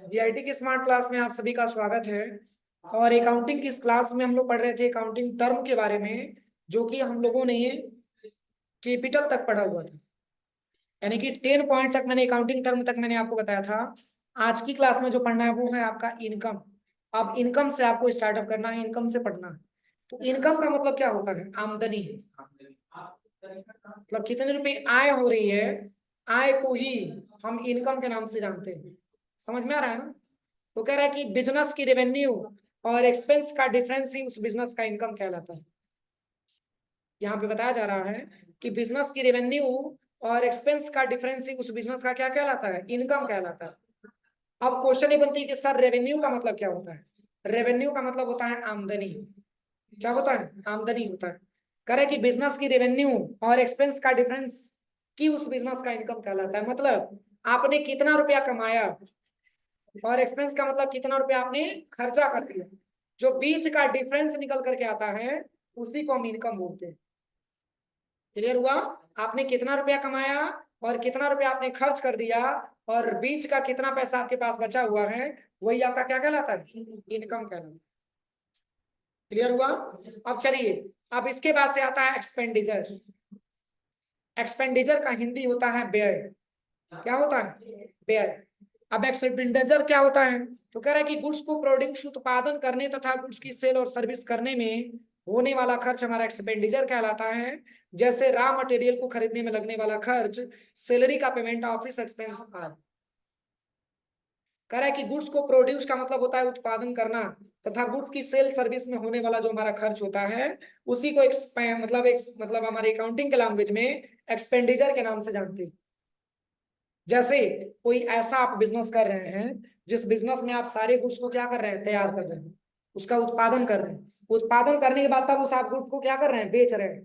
GIT की smart class में आप सभी का स्वागत है। और अकाउंटिंग की इस क्लास में हम लोग पढ़ रहे थे अकाउंटिंग टर्म के बारे में, जो कि हम लोगों ने कैपिटल तक पढ़ा हुआ था। यानी कि 10 पॉइंट तक मैंने अकाउंटिंग टर्म तक मैंने आपको बताया था। आज की क्लास में जो पढ़ना है वो है आपका इनकम। अब इनकम से आपको स्टार्टअप करना है, इनकम से पढ़ना है। तो इनकम का मतलब क्या होता है? आमदनी। मतलब कितने रुपए आय हो रही है, आय को ही हम इनकम के नाम से जानते हैं। समझ में आ रहा है ना? तो कह रहा है कि बिजनेस की रेवेन्यू और एक्सपेंस का डिफरेंस ही उस बिजनेस का इनकम कहलाता है। यहाँ पे बताया जा रहा है कि बिजनेस की रेवेन्यू और एक्सपेंस का डिफरेंस ही उस बिजनेस का क्या कहलाता है? इनकम कहलाता है। अब क्वेश्चन ये बनती है कि सर रेवेन्यू का मतलब क्या होता है? रेवेन्यू का मतलब होता है आमदनी। क्या होता है? आमदनी होता है। कह रहे कि बिजनेस की रेवेन्यू और एक्सपेंस का डिफरेंस की उस बिजनेस का इनकम कहलाता है। मतलब आपने कितना रुपया कमाया और एक्सपेंस का मतलब कितना रुपया आपने खर्चा कर दिया, जो बीच का डिफरेंस निकल करके आता है उसी को हम इनकम बोलते हैं। क्लियर हुआ? आपने कितना रुपया कमाया और कितना रुपया आपने खर्च कर दिया और बीच का कितना पैसा आपके पास बचा हुआ है, वही आपका क्या कहलाता है? इनकम कहलाता है। क्लियर हुआ? अब चलिए, अब इसके बाद से आता है एक्सपेंडिचर। एक्सपेंडिचर का हिंदी होता है व्यय। क्या होता है? व्यय। अब एक्सपेंडिचर क्या होता है? तो कह रहा है कि गुड्स को प्रोड्यूस उत्पादन करने तथा गुड्स की सेल और सर्विस करने में होने वाला खर्च हमारा एक्सपेंडिचर कहलाता है। जैसे रॉ मटेरियल को खरीदने में लगने वाला खर्च, सैलरी का पेमेंट, ऑफिस एक्सपेंस आदि। कह रहा है कि गुड्स को प्रोड्यूस का मतलब होता है उत्पादन करना, तथा गुड्स की सेल सर्विस में होने वाला जो हमारा खर्च होता है उसी को मतलब हमारे अकाउंटिंग के लैंग्वेज में एक्सपेंडिचर के नाम से जानते हैं। जैसे कोई ऐसा आप बिजनेस कर रहे हैं जिस बिजनेस में आप सारे गुड्स को क्या कर रहे हैं? तैयार कर रहे हैं, उसका उत्पादन कर रहे हैं। उत्पादन करने के बाद तब उस आप गुड्स को क्या कर रहे हैं? बेच रहे हैं।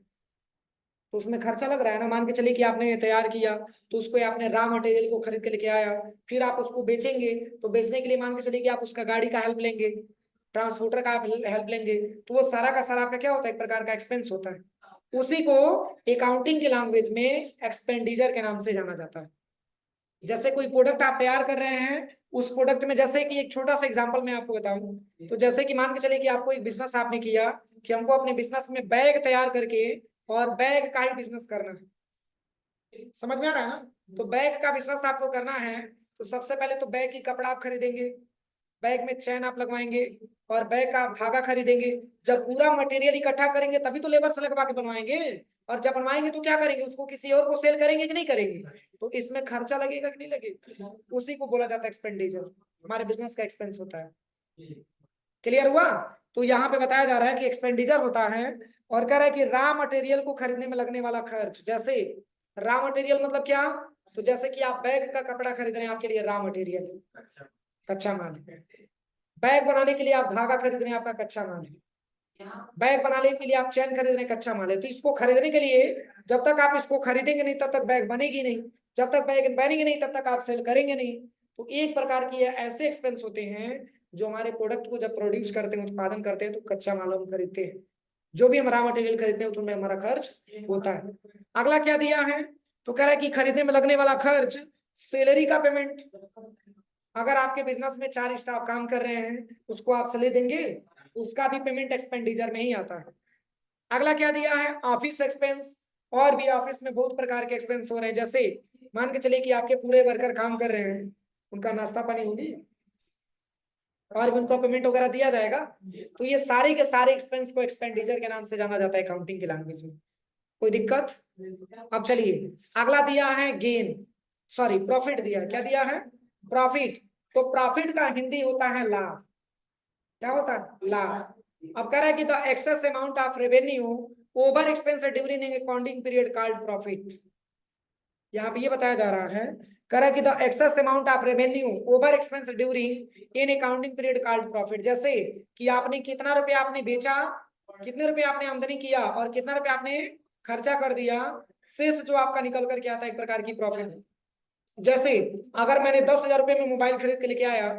तो उसमें खर्चा लग रहा है ना। मान के चलिए कि आपने तैयार किया, तो उसको आपने रॉ मटेरियल को खरीद के लेके आया, फिर आप उसको बेचेंगे। तो बेचने के लिए मान के चलिए कि आप उसका गाड़ी का हेल्प लेंगे, ट्रांसपोर्टर का हेल्प लेंगे। तो वो सारा का सारा आपका क्या होता है? एक प्रकार का एक्सपेंस होता है। उसी को अकाउंटिंग के लैंग्वेज में एक्सपेंडिचर के नाम से जाना जाता है। जैसे कोई प्रोडक्ट आप तैयार कर रहे हैं, उस प्रोडक्ट में जैसे कि एक छोटा सा एग्जांपल मैं आपको बताऊं, तो जैसे कि मान के चलिए कि आपको एक बिजनेस आपने किया कि हमको अपने बिजनेस में बैग तैयार करके और बैग का ही बिजनेस करना है। समझ में आ रहा है ना? तो बैग का बिजनेस आपको करना है, तो सबसे पहले तो बैग की कपड़ा आप खरीदेंगे, बैग में चैन आप लगवाएंगे और बैग का धागा खरीदेंगे। जब पूरा मटेरियल इकट्ठा करेंगे तभी तो लेबर से लगवा के बनवाएंगे। और जब बनवाएंगे तो क्या करेंगे? उसको किसी और को सेल करेंगे कि नहीं करेंगे? तो इसमें खर्चा लगेगा कि नहीं लगेगा? उसी को बोला जाता है एक्सपेंडिचर। हमारे बिजनेस का एक्सपेंस होता है। क्लियर हुआ? तो यहाँ पे बताया जा रहा है कि एक्सपेंडिचर होता है। और कह रहा है कि रॉ मटेरियल को खरीदने में लगने वाला खर्च। जैसे रॉ मटेरियल मतलब क्या? तो जैसे कि आप बैग का कपड़ा खरीद रहे हैं, आपके लिए रॉ मटेरियल कच्चा माल है। बैग बनाने के लिए आप धागा खरीद रहे हैं, आपका कच्चा माल है। बैग बनाने के लिए आप चैन खरीद रहे हैं, कच्चा माल है। तो इसको खरीदने के लिए जब तक आप इसको खरीदेंगे नहीं तब तक बैग बनेगी नहीं, जब तक बैग बनेगी नहीं तब तक आप सेल करेंगे नहीं। तो एक प्रकार की ऐसे एक्सपेंस होते हैं जो हमारे प्रोडक्ट को जब प्रोड्यूस करते हैं, उत्पादन करते हैं, तो कच्चा माल हम खरीदते हैं। जो भी हम रॉ मटेरियल खरीदते हैं उसमें हमारा खर्च होता है। अगला क्या दिया है? तो कह रहा है कि खरीदने में लगने वाला खर्च, सैलरी का पेमेंट। अगर आपके बिजनेस में 4 स्टाफ काम कर रहे हैं, उसको आप सैलरी देंगे, उसका भी पेमेंट एक्सपेंडिचर में ही आता है। अगला क्या दिया है? Office expense. और भी ऑफिस में बहुत प्रकार के एक्सपेंस हो रहे हैं। जैसे मान के चलिए कि आपके पूरे वर्कर काम कर रहे हैं, उनका नाश्ता पानी होगी और भी उनको पेमेंट वगैरह दिया जाएगा। तो ये सारे के सारे एक्सपेंस को एक्सपेंडिचर के नाम से जाना जाता है अकाउंटिंग की लैंग्वेज में। कोई दिक्कत? अब चलिए, अगला दिया है गेन, सॉरी प्रॉफिट दिया है। क्या दिया है? प्रॉफिट। तो प्रॉफिट का हिंदी होता है लाभ। क्या होता है? लाभ। अब कह रहा है कि the excess amount of revenue over expense during accounting period called profit. यहाँ पे ये बताया जा रहा है, कह रहा है कि the excess amount of revenue over expense during in accounting period called profit. जैसे कि आपने कितना रुपया आपने बेचा, कितने रुपए आपने आमदनी किया और कितना रुपया आपने खर्चा कर दिया, शेष जो आपका निकल करके आता है एक प्रकार की प्रॉफिट है। जैसे अगर मैंने 10,000 रुपये में मोबाइल खरीद के लेके आया,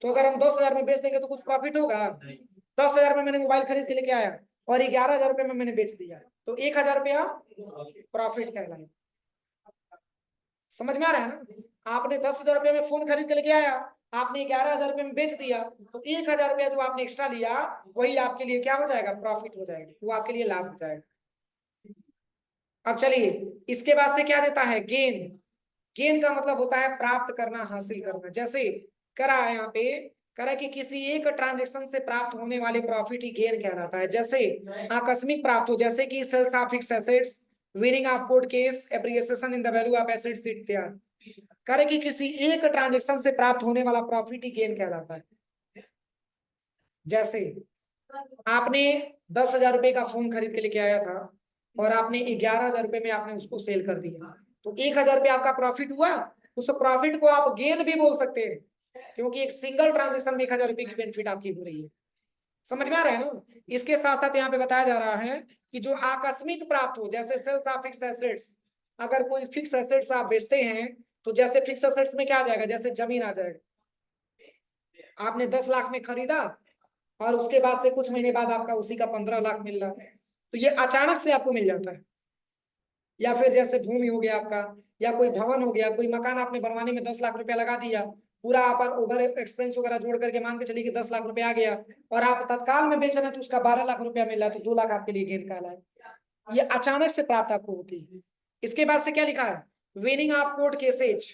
तो अगर हम 10,000 में बेच देंगे तो कुछ प्रॉफिट होगा? 10,000 में मैंने मोबाइल खरीद के लेके आया और 11,000 रुपये में मैंने बेच दिया, तो 1,000 रुपया प्रॉफिट कहलाएगा। समझ में आ रहा है ना। आपने 10,000 रुपये में फोन खरीद के लेके आया, आपने 11,000 रुपये में बेच दिया, तो 1,000 रुपया जो आपने एक्स्ट्रा लिया वही आपके लिए क्या हो जाएगा, प्रॉफिट हो जाएगा, वो आपके लिए लाभ हो जाएगा। अब चलिए इसके बाद से क्या देता है, गेन। गेन का मतलब होता है प्राप्त करना, हासिल करना। जैसे करा है यहाँ पे, करा कि किसी एक ट्रांजेक्शन से प्राप्त होने वाले प्रॉफिट ही गेन कहलाता है। जैसे आकस्मिक प्राप्त हो, जैसे कि sales of fixed assets, winning of court case, appreciation in the value of assets इत्यादि। करे कि किसी एक ट्रांजेक्शन से प्राप्त होने वाला प्रॉफिट ही गेन कहलाता है। जैसे आपने 10,000 रुपए का फोन खरीद के लेके आया था और आपने 11,000 रुपए में आपने उसको सेल कर दिया, तो 1,000 रुपये आपका प्रॉफिट हुआ। उस प्रॉफिट को आप गेन भी बोल सकते हैं, क्योंकि एक सिंगल ट्रांजेक्शन में 1,000 रुपए की बेनिफिट आपकी हो रही है। समझ में आ रहा है ना। इसके साथ साथ यहाँ पे बताया जा रहा है कि जो आकस्मिक प्राप्त हो, जैसे सेल्स ऑफ फिक्स्ड एसेट्स, अगर कोई फिक्स एसेट्स आप बेचते हैं तो जैसे फिक्स एसेट्स में क्या आ जाएगा, जैसे जमीन आ जाएगा। आपने 10 लाख में खरीदा और उसके बाद से कुछ महीने बाद आपका उसी का 15 लाख मिल रहा है, तो ये अचानक से आपको मिल जाता है। या फिर जैसे भूमि हो गया आपका, या कोई भवन हो गया, कोई मकान आपने बनवाने में 10 लाख रुपया लगा दिया, पूरा आप ओवर एक्सपेंस वगैरह जोड़ करके मान के चलिए कि 10 लाख रुपया आ गया, और आप तत्काल में बेच रहे हैं तो उसका 12 लाख रुपया मिल रहा है, तो 2 लाख आपके लिए गेन का है। ये अचानक से प्राप्त आपको होती है। इसके बाद से क्या लिखा है, विनिंग ऑफ कोर्ट केसेज,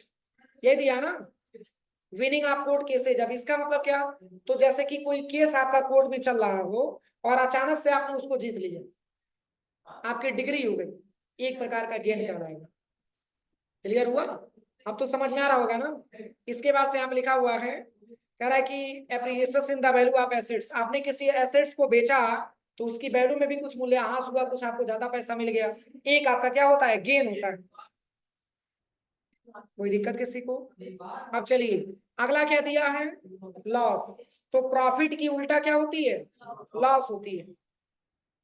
ये दिया ना, विनिंग ऑफ कोर्ट केसेज। अब इसका मतलब क्या, तो जैसे कि कोई केस आपका कोर्ट में चल रहा हो और अचानक से आपने उसको जीत लिया, आपकी डिग्री हो गई, एक प्रकार का गेन कहलाएगा। क्लियर हुआ, अब तो समझ में आ रहा होगा ना। इसके बाद से यहाँ लिखा हुआ है, कह रहा है कि appreciation in the value of assets, आपने किसी एसेट्स को बेचा तो उसकी वैल्यू में भी कुछ मूल्यह्रास हुआ, कुछ आपको ज्यादा पैसा मिल गया, एक आपका क्या होता है, गेन होता है। कोई दिक्कत किसी को। अब चलिए अगला क्या दिया है, लॉस। तो प्रॉफिट की उल्टा क्या होती है, लॉस होती है।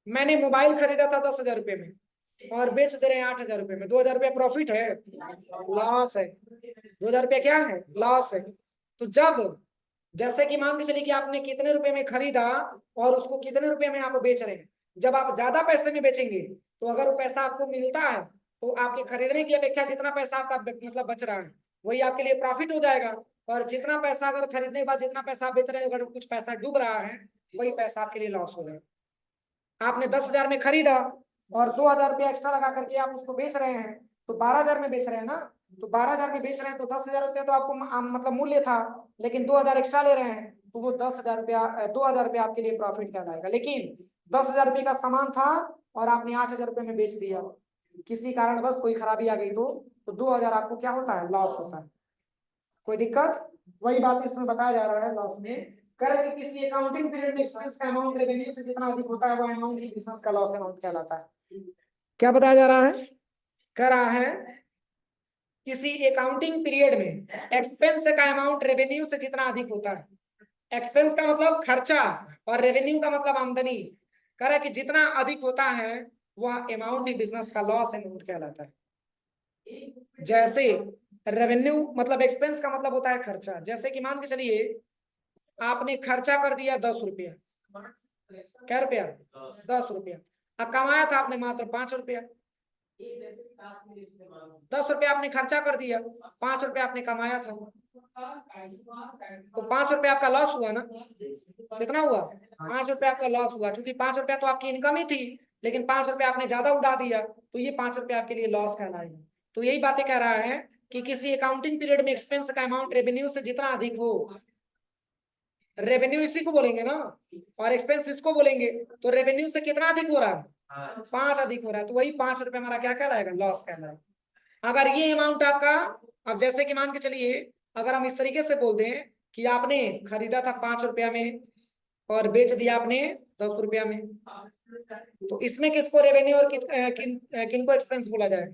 मैंने मोबाइल खरीदा था 10,000 रुपए में और बेच दे रहे हैं 8,000 रुपए में, 2,000 रुपया प्रॉफिट है, लॉस है। 2,000 रुपया क्या है, लॉस है। तो जब जैसे कि मान के चलिए कि आपने कितने रुपए में खरीदा और उसको कितने रुपए में आप बेच रहे हैं, जब आप ज्यादा पैसे में बेचेंगे तो अगर वो पैसा आपको मिलता है तो आपके खरीदने की अपेक्षा जितना पैसा आपका मतलब बच रहा है वही आपके लिए प्रॉफिट हो जाएगा, और जितना पैसा अगर खरीदने के बाद जितना पैसा आप बेच रहे हैं अगर कुछ पैसा डूब रहा है वही पैसा आपके लिए लॉस हो जाएगा। आपने 10,000 में खरीदा और 2,000 रुपया एक्स्ट्रा लगा करके आप उसको बेच रहे हैं, तो 12,000 में बेच रहे हैं ना, तो 12,000 में बेच रहे हैं तो 10,000 रुपया तो आपको मतलब मूल्य था, लेकिन 2,000 एक्स्ट्रा ले रहे हैं तो वो 10,000 रुपया 2,000 रुपया आपके लिए प्रॉफिट कहलाएगा। लेकिन 10,000 रुपये का सामान था और आपने 8,000 रुपये में बेच दिया, किसी कारणवश कोई खराबी आ गई तो 2,000 आपको क्या होता है, लॉस होता है। कोई दिक्कत, वही बात इसमें बताया जा रहा है लॉस में। कर कि किसी अकाउंटिंग पीरियड में एक्सपेंस का अमाउंट रेवेन्यू से जितना अधिक होता है वो अमाउंट ही बिजनेस का लॉस अमाउंट कहलाता है। क्या बताया जा रहा है, कह रहा है किसी अकाउंटिंग पीरियड में एक्सपेंस का अमाउंट रेवेन्यू से जितना अधिक होता है, एक्सपेंस का मतलब खर्चा और रेवेन्यू का मतलब आमदनी, कह रहा है कि जितना अधिक होता है वह अमाउंट ही बिजनेस का लॉस अमाउंट कहलाता है। जैसे रेवेन्यू मतलब एक्सपेंस का मतलब होता है खर्चा, जैसे कि मान के चलिए आपने खर्चा कर दिया 10 रुपया, क्या रुपया, 10 रुपया, अब कमाया था आपने मात्र 5 रुपया। 10 रुपया आपने खर्चा कर दिया, 5 रुपया आपने कमाया था, तो 5 रुपया आपका लॉस हुआ ना। कितना हुआ, 5 रुपया आपका लॉस हुआ, क्योंकि 5 रुपया तो आपकी इनकम ही थी, लेकिन 5 रुपया आपने ज्यादा उड़ा दिया तो ये 5 रुपया आपके लिए लॉस कहलाएगा। तो यही बातें कह रहा है कि किसी अकाउंटिंग पीरियड में एक्सपेंस का अमाउंट रेवेन्यू से जितना अधिक हो, रेवेन्यू इसी को बोलेंगे ना और एक्सपेंस इसको बोलेंगे, तो रेवेन्यू से कितना अधिक हो रहा है, 5 अधिक हो रहा है, तो वही 5 रुपया हमारा क्या कहलाएगा, लॉस कहलाएगा। अगर ये अमाउंट आपका, अब जैसे कि मान के चलिए अगर हम इस तरीके से बोल दें कि आपने खरीदा था 5 रुपया में और बेच दिया आपने 10 रुपया में, तो इसमें किसको रेवेन्यू और किनको एक्सपेंस बोला जाएगा,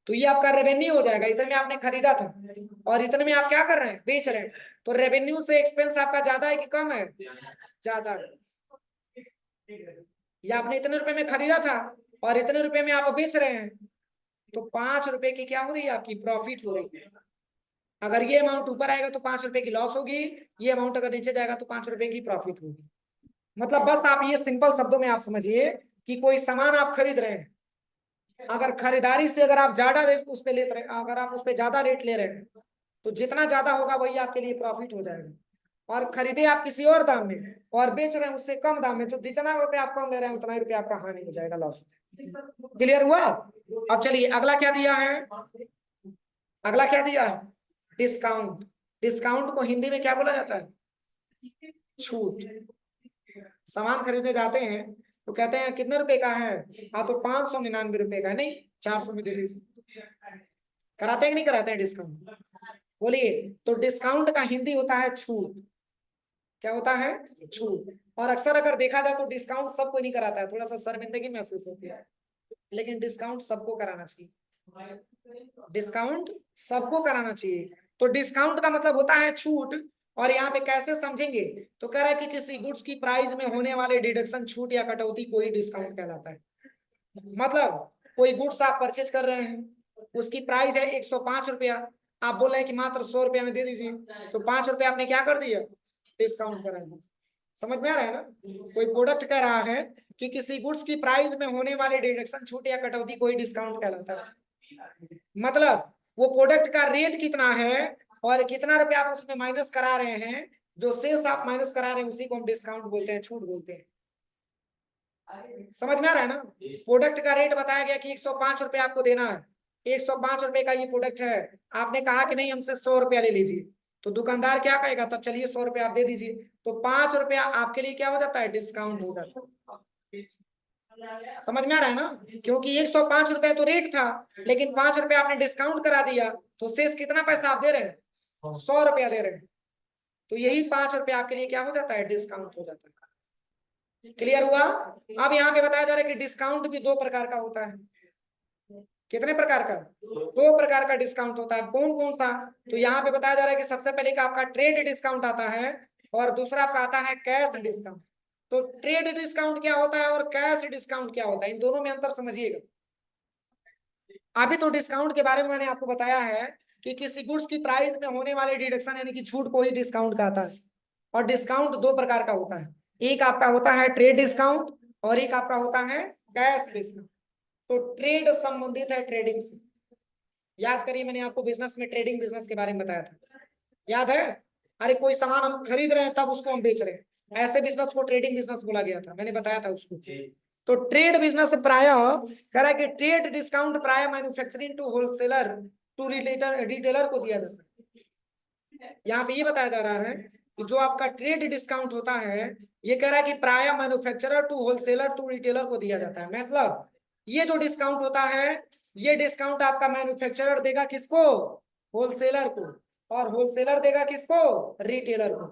तो ये आपका रेवेन्यू हो जाएगा। इतने में आपने खरीदा था और इतने में आप क्या कर रहे हैं, बेच रहे हैं, तो रेवेन्यू से एक्सपेंस आपका ज्यादा है कि कम है, ज्यादा है। या आपने इतने रुपए में खरीदा था और इतने रुपए में आप बेच रहे हैं, तो 5 रुपए की क्या हो रही है, आपकी प्रॉफिट हो रही है। अगर ये अमाउंट ऊपर आएगा तो 5 रुपए की लॉस होगी, ये अमाउंट अगर नीचे जाएगा तो 5 रुपए की प्रॉफिट होगी। मतलब बस आप ये सिंपल शब्दों में आप समझिए कि कोई सामान आप खरीद रहे हैं अगर खरीदारी से अगर आप ज्यादा रेट उस पे लेते रहे, अगर आप उस पे ज्यादा रेट ले रहे हैं तो जितना ज्यादा होगा वही आपके लिए प्रॉफिट हो जाएगा। और खरीदे आप किसी और दाम में और बेच रहे हैं उससे कम दाम में, तो जितना रुपए आप कम ले रहे हैं उतना ही रुपया आपका हानि हो जाएगा, लॉस हो जाएगा। क्लियर हुआ? अब चलिए अगला क्या दिया है, अगला क्या दिया है, डिस्काउंट। डिस्काउंट को हिंदी में क्या बोला जाता है, छूट। सामान खरीदने जाते हैं तो कहते हैं कितने रुपए का है, हाँ तो 599 का है, नहीं 400 में दे दीजिए। कराते हैं कि नहीं कराते हैं डिस्काउंट, बोलिए। तो डिस्काउंट का हिंदी होता है छूट। क्या होता है, छूट। और अक्सर अगर देखा जाए तो डिस्काउंट सबको नहीं कराता है, थोड़ा सा शर्मिंदगी महसूस होती है, लेकिन डिस्काउंट सबको कराना चाहिए, डिस्काउंट सबको कराना चाहिए। तो डिस्काउंट का मतलब होता है छूट। और यहाँ पे कैसे समझेंगे, तो कह रहा है कि किसी गुड्स की प्राइस में होने वाले डिडक्शन, छूट या कटौती को ही डिस्काउंट कहलाता है। मतलब कोई गुड्स आप परचेज कर रहे हैं, उसकी प्राइस है 105 रुपया, आप बोल रहे हैं कि मात्र 100 रुपया में दे दीजिए, तो 5 रुपया आपने क्या कर दिया, डिस्काउंट करा दिया। समझ में आ रहा है ना? कोई प्रोडक्ट कह रहा है कि किसी गुड्स की प्राइस में होने वाले डिडक्शन, छूट या कटौती को ही डिस्काउंट कहलाता है। मतलब वो प्रोडक्ट का रेट कितना है और कितना रुपया आप उसमें माइनस करा रहे हैं, जो सेल्स आप माइनस करा रहे हैं उसी को हम डिस्काउंट बोलते हैं, छूट बोलते हैं। समझ में आ रहा है ना? प्रोडक्ट का रेट बताया गया कि 105 रुपए आपको देना है, 105 रुपए का ये प्रोडक्ट है, आपने कहा कि नहीं हमसे 100 रुपया ले लीजिए, तो दुकानदार क्या कहेगा, तब चलिए 100 रुपया आप दे दीजिए, तो 5 रुपया आपके लिए क्या हो जाता है, डिस्काउंट हो जाता है। समझ में आ रहा है ना? क्योंकि 105 रुपया तो रेट था, लेकिन 5 रुपया आपने डिस्काउंट करा दिया, तो शेष कितना पैसा आप दे रहे हैं, 100 रुपया दे रहे हैं, तो यही 5 रुपया आपके लिए क्या हो जाता है, डिस्काउंट हो जाता है। क्लियर हुआ? अब यहाँ पे बताया जा रहा है कि डिस्काउंट भी 2 प्रकार का होता है। कितने प्रकार का, 2 प्रकार का डिस्काउंट होता है। कौन कौन सा, तो यहाँ पे बताया जा रहा है कि सबसे पहले का आपका ट्रेड डिस्काउंट आता है और दूसरा आपका आता है कैश डिस्काउंट। तो ट्रेड डिस्काउंट क्या होता है और कैश डिस्काउंट क्या होता है, इन दोनों में अंतर समझिएगा। अभी तो डिस्काउंट के बारे में मैंने आपको बताया है कि किसी गुड्स की प्राइस में होने वाले डिडक्शन यानी कि छूट को ही डिस्काउंट कहता है। और डिस्काउंट 2 प्रकार का होता है, एक आपका होता है ट्रेड डिस्काउंट और एक आपका होता है कैश डिस्काउंट। तो ट्रेड संबंधित है ट्रेडिंग से। याद करिए मैंने आपको बिजनेस में ट्रेडिंग बिजनेस के बारे में बताया था, याद है? अरे कोई सामान हम खरीद रहे हैं तब उसको हम बेच रहे हैं, ऐसे बिजनेस को ट्रेडिंग बिजनेस बोला गया था, मैंने बताया था उसको। तो ट्रेड बिजनेस प्राय कह रहा है कि ट्रेड डिस्काउंट प्राय manufacturing to wholesaler to retailer को दिया जाता है। यहाँ पे ये बताया जा रहा है कि जो आपका ट्रेड डिस्काउंट होता है, ये कह रहा है कि प्राय manufacturer to wholesaler to retailer को दिया जाता है। मतलब ये जो डिस्काउंट होता है, ये डिस्काउंट आपका मैन्युफैक्चरर देगा किसको, होलसेलर को, और होलसेलर देगा किसको, रिटेलर को।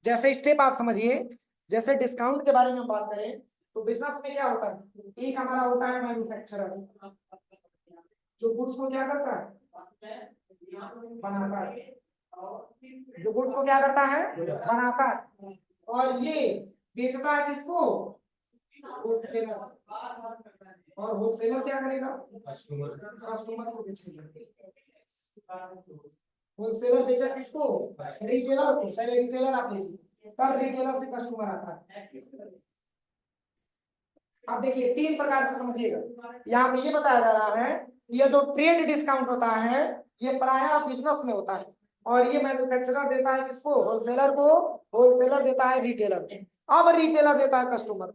जैसे स्टेप आप समझिए, जैसे डिस्काउंट के बारे में हम बात करें तो बिजनेस में क्या होता है, एक हमारा होता है मैन्युफैक्चरर, जो गुड्स को क्या करता है, बनाता है, जो गुड्स को क्या करता है, बनाता है, और ये बेचता है किसको, होलसेलर। और होलसेलर क्या करेगा, कस्टमर को बेचेगा। होलसेलर बेचा किसको, रिटेलर को, पहले रिटेलर आप लीजिए, तब रिटेलर से कस्टमर आता है। अब देखिए 3 प्रकार से समझिएगा। यहाँ पे ये बताया जा रहा है, ये जो ट्रेड डिस्काउंट होता है ये प्रायः बिजनेस में होता है, और ये मैन्युफैक्चरर देता है किसको, होलसेलर को, होलसेलर देता है रिटेलर को, अब रिटेलर देता है कस्टमर।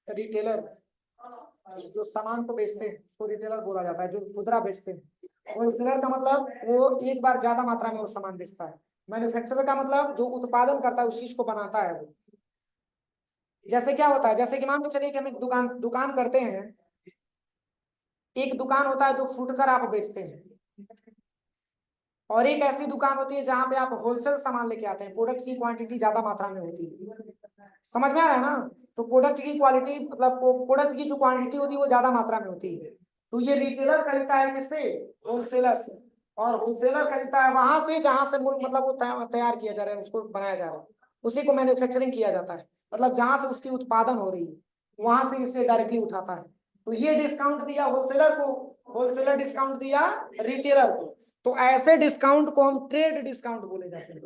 रिटेलर जो सामान को बेचते हैं उसको रिटेलर बोला जाता है, जो खुदरा बेचते हैं। होलसेलर का मतलब वो एक बार ज्यादा मात्रा में वो सामान बेचता है। मैन्युफैक्चरर का मतलब जो उत्पादन करता है, उस चीज को बनाता है वो। जैसे क्या होता है, जैसे कि मान के चलिए कि हम एक दुकान दुकान करते हैं, एक दुकान होता है जो फुटकर आप बेचते हैं, और एक ऐसी दुकान होती है जहां पे आप होलसेल सामान लेके आते हैं, प्रोडक्ट की क्वांटिटी ज्यादा मात्रा में होती है। समझ में आ रहा है ना? तो प्रोडक्ट की क्वालिटी मतलब प्रोडक्ट की जो क्वांटिटी होती है वो ज्यादा मात्रा में होती है, तो ये रिटेलर खरीदता है किससे, होलसेलर से, और होलसेलर खरीदता है वहां से जहां से मतलब वो तैयार किया जा रहा है, उसको बनाया जा रहा है, उसी को मैन्युफैक्चरिंग किया जाता है, मतलब जहां से उसकी उत्पादन हो रही है वहां से इसे डायरेक्टली उठाता है। तो ये डिस्काउंट दिया होलसेलर को, होलसेलर डिस्काउंट दिया रिटेलर को, तो ऐसे डिस्काउंट को हम ट्रेड डिस्काउंट बोले जाते हैं।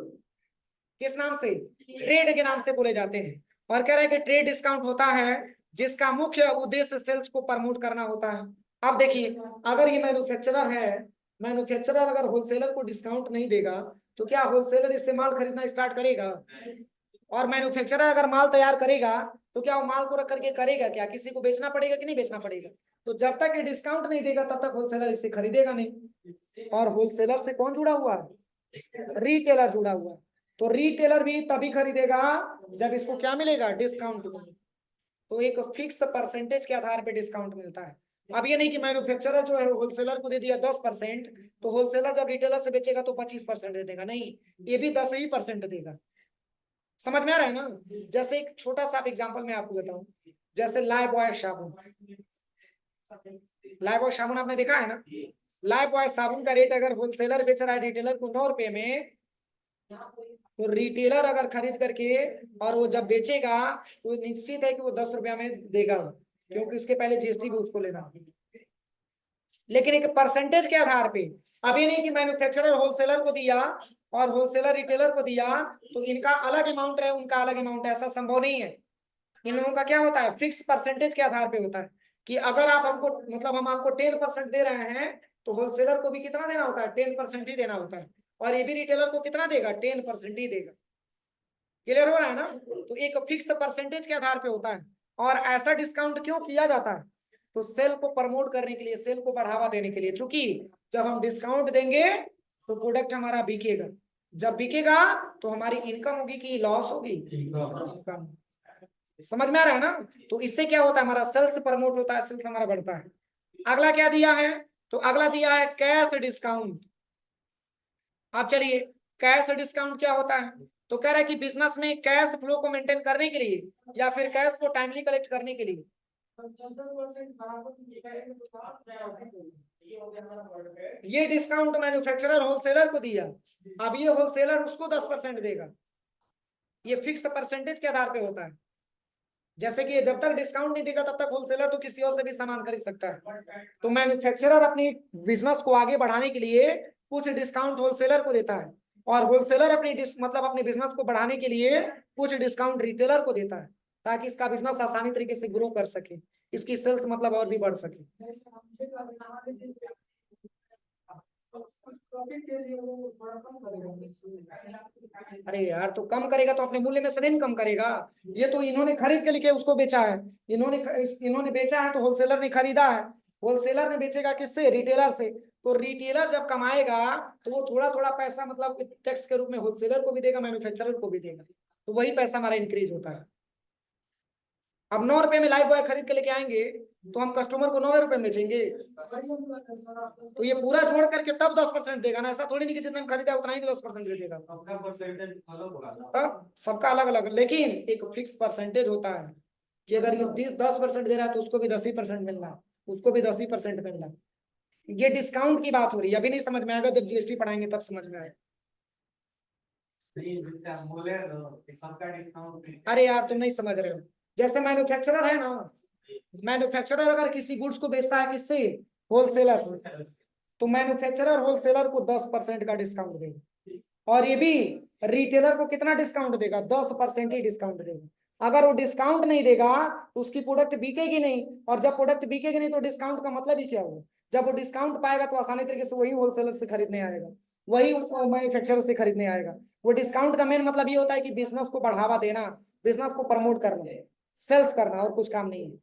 किस नाम से, ट्रेड के नाम से बोले जाते हैं। और कह रहा है कि ट्रेड डिस्काउंट होता है जिसका मुख्य उद्देश्य सेल्स को प्रमोट करना होता है। अब देखिए, अगर ये मैन्युफैक्चरर है, मैन्युफैक्चरर अगर होलसेलर को डिस्काउंट नहीं देगा तो क्या होलसेलर इससे माल खरीदना स्टार्ट करेगा? और मैन्युफैक्चरर अगर माल तैयार करेगा तो क्या वो माल को रख करके करेगा क्या? किसी को बेचना पड़ेगा कि नहीं बेचना पड़ेगा? तो जब तक ये डिस्काउंट नहीं देगा तब तक होलसेलर इससे खरीदेगा नहीं। और होलसेलर से कौन जुड़ा हुआ है? रिटेलर जुड़ा हुआ है। तो रिटेलर भी तभी खरीदेगा जब इसको क्या मिलेगा? डिस्काउंट। तो एक फिक्स परसेंटेज के आधार पे डिस्काउंट मिलता है। अब ये नहीं कि मैन्युफैक्चरर जो है होलसेलर को दे दिया 10%, तो होलसेलर जब रिटेलर से बेचेगा तो 25% दे देगा, नहीं, ये भी 10% देगा। समझ में आ रहा है ना? जैसे एक छोटा सा एग्जांपल मैं आपको बताऊं, जैसे लाइफबॉय साबुन, लाइफबॉय साबुन आपने देखा है ना? लाइफबॉय साबुन का रेट अगर होलसेलर बेच रहा है रिटेलर को 9 रुपए में, तो रिटेलर अगर खरीद करके और वो जब बेचेगा तो निश्चित है कि वो 10 रुपया में देगा, क्योंकि उसके पहले जीएसटी भी उसको लेना। लेकिन एक परसेंटेज के आधार पे, अभी नहीं कि मैन्युफैक्चरर होलसेलर को दिया और होलसेलर रिटेलर को दिया तो इनका अलग अमाउंट है उनका अलग अमाउंट है, ऐसा संभव नहीं है। इन लोगों का क्या होता है? फिक्स परसेंटेज के आधार पे होता है कि अगर आप हमको मतलब हम आपको 10% दे रहे हैं तो होलसेलर को भी कितना देना होता है? 10% ही देना होता है। और ये भी रिटेलर को कितना देगा? 10% ही देगा। क्लियर हो रहा है ना? तो एक फिक्स परसेंटेज के आधार पे होता है। और ऐसा डिस्काउंट क्यों किया जाता है? तो सेल को प्रमोट करने के लिए, सेल को बढ़ावा देने के लिए। क्योंकि जब हम डिस्काउंट देंगे तो प्रोडक्ट हमारा बिकेगा, जब बिकेगा तो हमारी इनकम होगी कि लॉस होगी? इनकम। समझ में आ रहा है ना? तो इससे क्या होता है? हमारा सेल्स प्रमोट होता है, सेल्स हमारा बढ़ता है। अगला क्या दिया है? तो अगला दिया है कैश डिस्काउंट। अब चलिए, कैश डिस्काउंट क्या होता है? तो कह रहा है कि बिजनेस में कैश फ्लो को मेंटेन करने के लिए या फिर कैश को टाइमली कलेक्ट करने के लिए ये डिस्काउंट मैन्युफैक्चरर होलसेलर को दिया, अब ये होलसेलर उसको 10% देगा। ये फिक्स परसेंटेज के आधार पे होता है। जैसे कि जब तक डिस्काउंट नहीं देगा तब तक होलसेलर तो किसी और से भी सामान खरीद सकता है। तो मैन्युफैक्चरर अपनी बिजनेस को आगे बढ़ाने के लिए कुछ डिस्काउंट होलसेलर को देता है, और होलसेलर अपनी मतलब अपने बिजनेस को बढ़ाने के लिए कुछ डिस्काउंट रिटेलर को देता है, ताकि इसका बिजनेस आसानी तरीके से ग्रो कर सके, इसकी सेल्स मतलब और भी बढ़ सके। अरे यार, तो कम करेगा तो अपने मूल्य में से नहीं कम करेगा। ये तो इन्होंने खरीद के लेके उसको बेचा है, इन्होंने बेचा है तो होलसेलर ने खरीदा है। होलसेलर ने बेचेगा किससे? रिटेलर से। तो रिटेलर जब कमाएगा तो वो थोड़ा थोड़ा पैसा मतलब टैक्स के रूप में होलसेलर को भी देगा, मैन्युफैक्चरर को भी देगा, तो वही पैसा हमारा इंक्रीज होता है। अब 9 रुपए में लाइफ बॉय खरीद के लेके आएंगे तो हम कस्टमर को 9 रुपए में बेचेंगे, तो ये पूरा जोड़ करके तब 10% देगा ना, ऐसा थोड़ी नहीं कि जितना हम खरीदा उतना ही 10% दे देगा। सबका अलग अलग, लेकिन एक फिक्स परसेंटेज होता है कि अगर ये 10% दे रहा है तो उसको भी 10% मिलना, उसको भी 10% मिलना। ये डिस्काउंट की बात हो रही है, अभी नहीं समझ में आएगा, जब जीएसटी पढ़ाएंगे तब समझ में आएगा। अरे यार, तुम नहीं समझ रहे हो। जैसे मैन्युफैक्चरर है ना, मैन्युफैक्चरर अगर किसी गुड्स को बेचता है किससे? होलसेलर से। तो मैन्युफैक्चरर होलसेलर को 10% का डिस्काउंट देगा, और ये भी रिटेलर को कितना डिस्काउंट देगा? 10% ही डिस्काउंट देगा। अगर वो डिस्काउंट नहीं देगा तो उसकी प्रोडक्ट बिकेगी नहीं, और जब प्रोडक्ट बिकेगी नहीं तो डिस्काउंट का मतलब ही क्या हुआ? जब वो डिस्काउंट पाएगा तो आसानी तरीके से वही होलसेलर से खरीदने आएगा, वही मैन्युफैक्चरर से खरीदने आएगा। वो डिस्काउंट का मेन मतलब ये होता है कि बिजनेस को बढ़ावा देना, बिजनेस को प्रमोट करना, सेल्स करना, और कुछ काम नहीं है।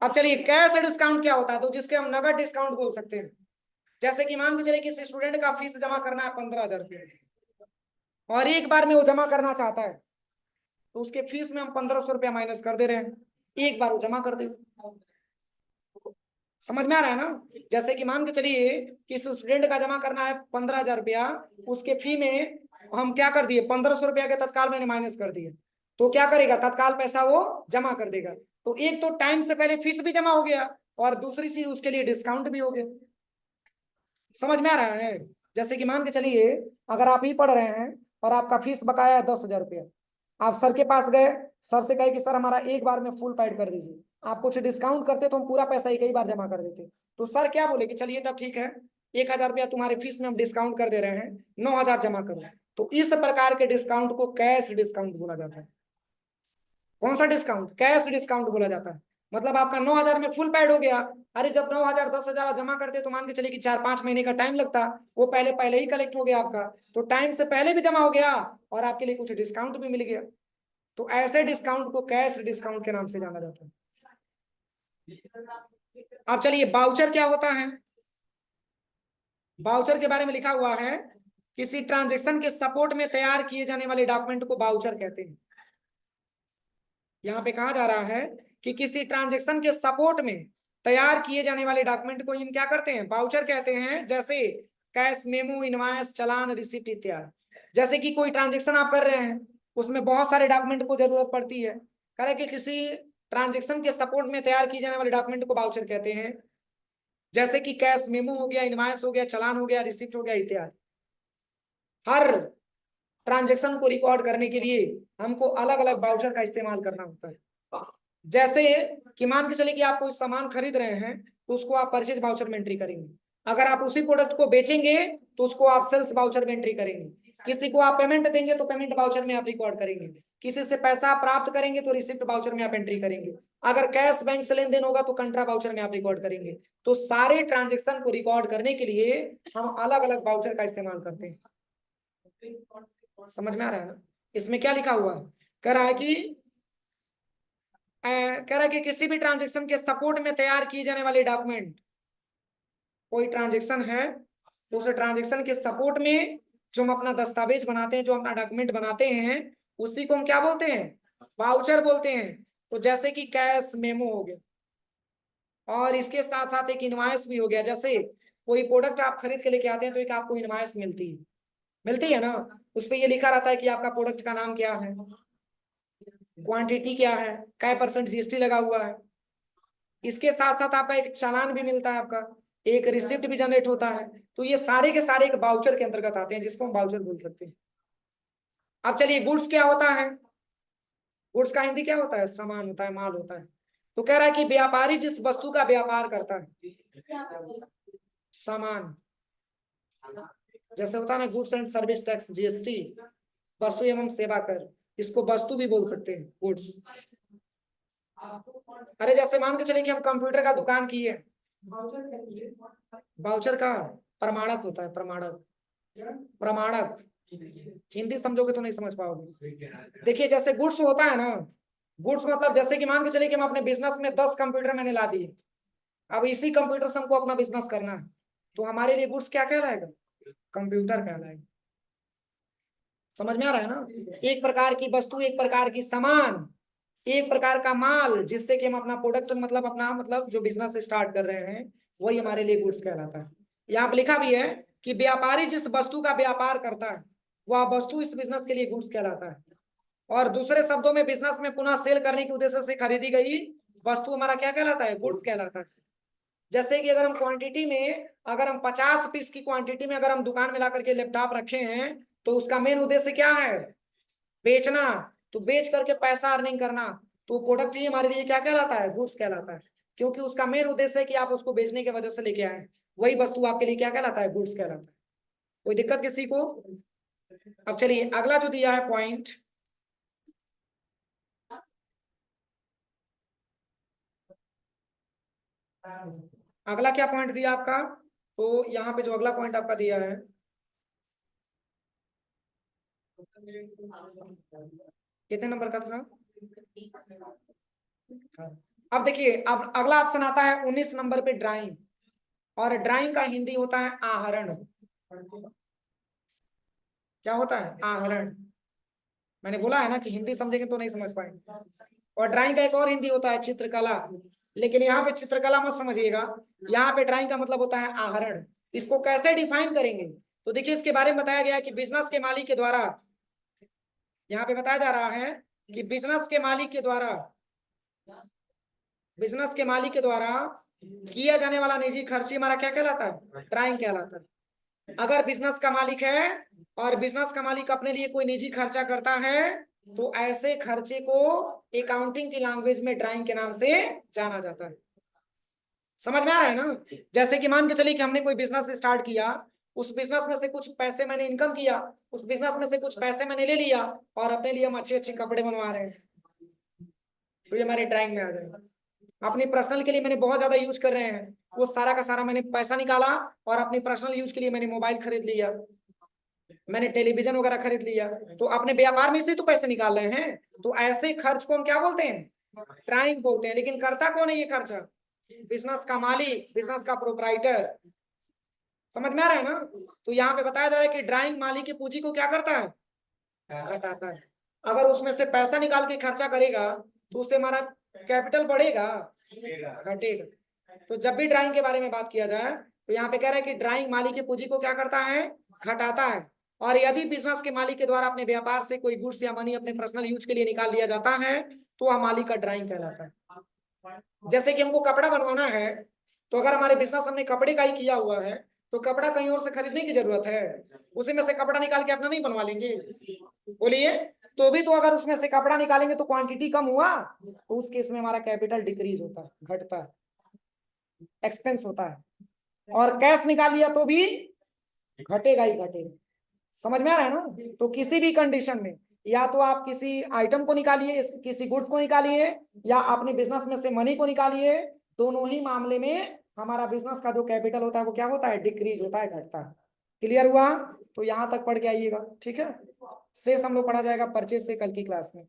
अब चलिए, कैश डिस्काउंट क्या होता है? तो जिसके हम नगद डिस्काउंट बोल सकते हैं। जैसे कि मान के चलिए किसी स्टूडेंट का फीस जमा करना है 15,000 रुपये, और एक बार में वो जमा करना चाहता है, तो उसके फीस में हम 1,500 रुपया माइनस कर दे रहे हैं, एक बार वो जमा कर दे। समझ में आ रहा है ना? जैसे कि मान के चलिए कि स्टूडेंट का जमा करना है 15,000 रुपया, उसके फी में हम क्या कर दिए? 1,500 रुपया के तत्काल मैंने माइनस कर दिए, तो क्या करेगा? तत्काल पैसा वो जमा कर देगा। तो एक तो टाइम से पहले फीस भी जमा हो गया, और दूसरी चीज उसके लिए डिस्काउंट भी हो गया। समझ में आ रहा है? जैसे कि मान के चलिए, अगर आप ही पढ़ रहे हैं और आपका फीस बकाया है 10,000 रुपया, आप सर के पास गए, सर से कहे कि सर हमारा एक बार में फुल पेड कर दीजिए, आप कुछ डिस्काउंट करते तो हम पूरा पैसा एक ही बार जमा कर देते। तो सर क्या बोले कि चलिए तब ठीक है, 1,000 रुपया तुम्हारे फीस में हम डिस्काउंट कर दे रहे हैं, 9,000 जमा करो। तो इस प्रकार के डिस्काउंट को कैश डिस्काउंट बोला जाता है। कौन सा डिस्काउंट? कैश डिस्काउंट बोला जाता है। मतलब आपका 9,000 में फुल पेड हो गया। अरे जब 9,000 10,000 जमा करते तो मान के चलिए कि 4-5 महीने का टाइम लगता, वो पहले पहले ही कलेक्ट हो गया आपका, तो टाइम से पहले भी जमा हो गया और आपके लिए कुछ डिस्काउंट भी मिल गया। तो ऐसे डिस्काउंट को कैश डिस्काउंट के नाम से जाना जाता है। अब चलिए बाउचर क्या होता है। बाउचर के बारे में लिखा हुआ है, किसी ट्रांजेक्शन के सपोर्ट में तैयार किए जाने वाले डॉक्यूमेंट को बाउचर कहते हैं। यहाँ पे कहा जा रहा है कि किसी ट्रांजेक्शन के सपोर्ट में तैयार किए जाने वाले डॉक्यूमेंट को इन क्या करते हैं, बाउचर कहते हैं। जैसे कैश मेमो, इनवॉइस, चालान, रिसिप्ट इत्यादि। जैसे कि कोई ट्रांजेक्शन आप कर रहे हैं, उसमें बहुत सारे डॉक्यूमेंट को जरूरत पड़ती है, कह कि किसी ट्रांजेक्शन के सपोर्ट में तैयार किए जाने वाले डॉक्यूमेंट को बाउचर कहते हैं। जैसे कि कैश मेमो हो गया, इनवॉइस हो गया, चालान हो गया, रिसिप्ट हो गया इत्यादि। हर ट्रांजेक्शन को रिकॉर्ड करने के लिए हमको अलग अलग बाउचर का इस्तेमाल करना होता है। जैसे कि मान के चलिए कि आप कोई सामान खरीद रहे हैं, तो उसको आप परचेज बाउचर में एंट्री करेंगे। अगर आप उसी प्रोडक्ट को बेचेंगे तो उसको आप सेल्स बाउचर में एंट्री करेंगे। किसी को आप पेमेंट देंगे तो पेमेंट बाउचर में आप रिकॉर्ड करेंगे। किसी से पैसा प्राप्त करेंगे तो रिसिप्ट बाउचर में आप एंट्री करेंगे। अगर कैश बैंक से लेन देन होगा तो कंट्रा बाउचर में आप रिकॉर्ड करेंगे। तो सारे ट्रांजेक्शन को रिकॉर्ड करने के लिए हम अलग अलग बाउचर का इस्तेमाल करते हैं। समझ में आ रहा है ना। इसमें क्या लिखा हुआ है, कह रहा है कि किसी भी ट्रांजेक्शन के सपोर्ट में तैयार किए जाने वाले डॉक्यूमेंट, कोई ट्रांजेक्शन है तो उस ट्रांजेक्शन के सपोर्ट में जो हम अपना दस्तावेज बनाते हैं, जो अपना डॉक्यूमेंट बनाते हैं, उसी को हम क्या बोलते हैं, वाउचर बोलते हैं। तो जैसे कि कैश मेमो हो गया, और इसके साथ साथ एक इनवॉइस भी हो गया। जैसे कोई प्रोडक्ट आप खरीद के लेके आते हैं तो एक आपको इनवॉइस मिलती है ना। उस पर ये लिखा रहता है कि आपका प्रोडक्ट का नाम क्या है, क्वांटिटी क्या है, क्या % जीएसटी लगा हुआ है। इसके साथ साथ आपका एक चालान भी मिलता है, आपका एक रिसिप्ट भी जनरेट होता है। तो ये सारे के सारे एक बाउचर के अंतर्गत आते हैं, जिसको हम बाउचर बोल सकते हैं। अब चलिए गुड्स क्या होता है। गुड्स का हिंदी क्या होता है, सामान होता है, माल होता है। तो कह रहा है कि व्यापारी जिस वस्तु का व्यापार करता है, सामान, जैसे होता है ना goods and service tax, GST, वस्तु एवं सेवा कर, इसको वस्तु भी बोल सकते हैं, गुड्स। अरे जैसे मान के चले कि हम कंप्यूटर का दुकान किए, बाउचर का प्रमाणक होता है, प्रमाणक, प्रमाणक। हिंदी समझोगे तो नहीं समझ पाओगे। देखिए जैसे गुड्स होता है ना, गुड्स मतलब जैसे कि मान के चले कि हम अपने बिजनेस में 10 कंप्यूटर मैंने ला दिए, अब इसी कंप्यूटर से हमको अपना बिजनेस करना है, तो हमारे लिए गुड्स क्या कहलाएगा, कंप्यूटर कहलाएगा। समझ में आ रहा है ना। एक प्रकार की वस्तु, एक प्रकार की सामान, एक प्रकार का माल, जिससे कि हम अपना प्रोडक्ट मतलब अपना मतलब जो बिजनेस स्टार्ट कर रहे हैं, वही हमारे लिए गुड्स कहलाता है। यहाँ पे लिखा भी है कि व्यापारी जिस वस्तु का व्यापार करता है, वह वस्तु इस बिजनेस के लिए गुड्स कहलाता है। और दूसरे शब्दों में बिजनेस में पुनः सेल करने के उद्देश्य से खरीदी गई वस्तु हमारा क्या कहलाता है, गुड्स कहलाता है। जैसे कि अगर हम क्वांटिटी में, अगर हम 50 पीस की क्वांटिटी में अगर हम दुकान में ला करके लैपटॉप रखे हैं, तो उसका मेन उद्देश्य क्या है, बेचना। तो बेच करके पैसा अर्निंग करना, तो प्रोडक्ट ही हमारे लिए क्या कहलाता है, गुड्स कहलाता है। क्योंकि उसका मेन उद्देश्य है कि आप उसको बेचने की वजह से लेके आए, वही वस्तु आपके लिए क्या कहलाता है, गुड्स कहलाता है। कोई दिक्कत किसी को। अब चलिए अगला जो दिया है पॉइंट, अगला क्या पॉइंट दिया आपका, तो यहाँ पे जो अगला पॉइंट आपका दिया है, कितने नंबर का था। अब देखिए, अब अगला ऑप्शन आता है 19 नंबर पे, ड्राइंग। और ड्राइंग का हिंदी होता है आहरण। क्या होता है, आहरण। मैंने बोला है ना कि हिंदी समझेंगे तो नहीं समझ पाएंगे। और ड्राइंग का एक और हिंदी होता है चित्रकला, लेकिन यहाँ पे चित्रकला मत समझिएगा, यहाँ पे ड्राइंग का मतलब होता है आहरण। इसको कैसे डिफाइन करेंगे, तो देखिए इसके बारे में बताया गया है कि बिजनेस के मालिक के द्वारा, यहाँ पे बताया जा रहा है कि बिजनेस के मालिक के द्वारा, बिजनेस के मालिक के द्वारा किया जाने वाला निजी खर्च हमारा क्या कहलाता है, ड्राइंग कहलाता है। अगर बिजनेस का मालिक है और बिजनेस का मालिक अपने लिए कोई निजी खर्चा करता है, तो ऐसे खर्चे को अकाउंटिंग की लैंग्वेज में ड्राइंग के नाम से जाना जाता है। समझ में आ रहा है ना। जैसे कि मान के चलिए कि हमने कोई बिजनेस स्टार्ट किया, उस बिजनेस में से कुछ पैसे मैंने इनकम किया, उस बिजनेस में से कुछ पैसे मैंने ले लिया और अपने लिए हम अच्छे अच्छे कपड़े बनवा रहे हैं, तो ये हमारे ड्राइंग में आ जाएगा। अपनी पर्सनल के लिए मैंने बहुत ज्यादा यूज कर रहे हैं, वो सारा का सारा मैंने पैसा निकाला और अपनी पर्सनल यूज के लिए मैंने मोबाइल खरीद लिया, मैंने टेलीविजन वगैरह खरीद लिया, तो अपने व्यापार में से तो पैसे निकाल रहे हैं। तो ऐसे खर्च को हम क्या बोलते हैं? ड्राइंग बोलते हैं। लेकिन करता कौन है ये खर्च? बिजनेस का मालिक, बिजनेस का प्रोपराइटर। समझ में आ रहा है ना? तो यहाँ पे बताया जा रहा है कि ड्राइंग मालिक की पूंजी को क्या करता है? घटाता है। अगर उसमें से पैसा निकाल के खर्चा करेगा तो उससे हमारा कैपिटल बढ़ेगा, घटेगा। तो जब भी ड्राइंग के बारे में बात किया जाए तो यहाँ पे कह रहा है कि ड्राइंग मालिक की पूंजी को क्या करता है? घटाता है। और यदि बिजनेस के मालिक के द्वारा अपने व्यापार से कोई गुड्स या मनी अपने पर्सनल यूज के लिए निकाल लिया जाता है तो वह मालिक का ड्राइंग कहलाता है। जैसे कि हमको कपड़ा बनवाना है, तो अगर हमारे बिजनेस हमने कपड़े का ही किया हुआ है तो कपड़ा कहीं और से खरीदने की जरूरत है? उसी में से कपड़ा निकाल के अपना नहीं बनवा लेंगे? बोलिए। तो भी तो अगर उसमें से कपड़ा निकालेंगे तो क्वांटिटी कम हुआ, तो उस केस में हमारा कैपिटल डिक्रीज होता है, घटता है, एक्सपेंस होता है। और कैश निकाल लिया तो भी घटेगा ही घटेगा। समझ में आ रहा है ना? तो किसी भी कंडीशन में या तो आप किसी आइटम को निकालिए, किसी गुड्स को निकालिए, या अपने बिजनेस में से मनी को निकालिए, दोनों ही मामले में हमारा बिजनेस का जो कैपिटल होता है वो क्या होता है? डिक्रीज होता है, घटता है। क्लियर हुआ? तो यहां तक पढ़ के आइएगा, ठीक है। शेष हम लोग पढ़ा जाएगा परचेज से कल की क्लास में।